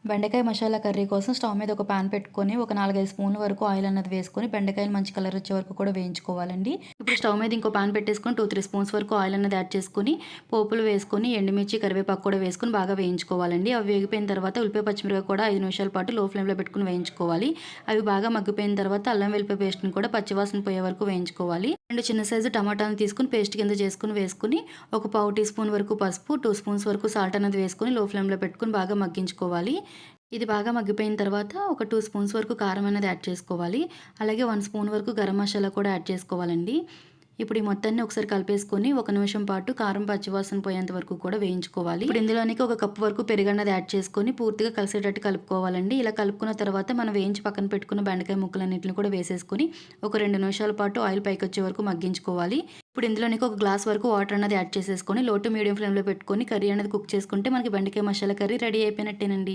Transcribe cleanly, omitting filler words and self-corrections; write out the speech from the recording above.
బెండకాయ మసాలా కర్రీ కోసం స్టవ్ మీద ఒక పాన్ పెట్టుకొని ఒక 4, 5 స్పూన్ల వరకు ఆయిల్ అన్నది వేసుకొని బెండకాయలు మంచి కలర్ వచ్చే వరకు కూడా వేయించుకోవాలండి. ఇప్పుడు స్టవ్ మీద ఇంకో పాన్ పెట్టేసుకొని 2, 3 స్పూన్స్ వరకు ఆయిల్ అన్నది యాడ్ చేసుకొని పోపులు వేసుకొని ఎండుమిర్చి, కరివేపాకు కూడా వేసుకొని బాగా వేయించుకోవాలండి. అవి వేగిపోయిన తర్వాత ఉల్లిపాయ, పచ్చిమిరపకాయ కూడా 5 నిమిషాల పాటు లో ఫ్లేమ్లో పెట్టుకొని వేయించుకోవాలి. అవి బాగా మగ్గిపోయిన తర్వాత అల్లం వెల్లిపాయ పేస్ట్ని కూడా పచ్చివాసన పోయే వరకు వేయించుకోవాలి. 2 చిన్న సైజు టమాటాలను తీసుకుని పేస్ట్ కింద చేసుకుని వేసుకుని ఒక పావు టీ స్పూన్ వరకు పసుపు, 2 స్పూన్స్ వరకు సాల్ట్ అనేది వేసుకొని లో ఫ్లేమ్లో పెట్టుకొని బాగా మగ్గించుకోవాలి. ఇది బాగా మగ్గిపోయిన తర్వాత ఒక 2 స్పూన్స్ వరకు కారం అనేది యాడ్ చేసుకోవాలి. అలాగే 1 స్పూన్ వరకు గరం మసాలా కూడా యాడ్ చేసుకోవాలండి. ఇప్పుడు ఈ మొత్తాన్ని ఒకసారి కలిపేసుకొని 1 నిమిషం పాటు కారం పచ్చివాసన పోయేంత వరకు కూడా వేయించుకోవాలి. ఇప్పుడు ఇందులోనికి ఒక కప్పు వరకు పెరుగన్నది యాడ్ చేసుకొని పూర్తిగా కలిసేటట్టు కలుపుకోవాలండి. ఇలా కలుపుకున్న తర్వాత మనం వేయించి పక్కన పెట్టుకున్న బెండకాయ ముక్కలన్నిటిని కూడా వేసేసుకొని ఒక 2 నిమిషాల పాటు ఆయిల్ పైకొచ్చే వరకు మగ్గించుకోవాలి. ఇప్పుడు ఇందులోనికి ఒక గ్లాస్ వరకు వాటర్ అన్నది యాడ్ చేసేసుకొని లో టు మీడియం ఫ్లేమ్లో పెట్టుకొని కర్రీ అనేది కుక్ చేసుకుంటే మనకి బెండకాయ మసాలా కర్రీ రెడీ అయిపోయినట్టేనండి.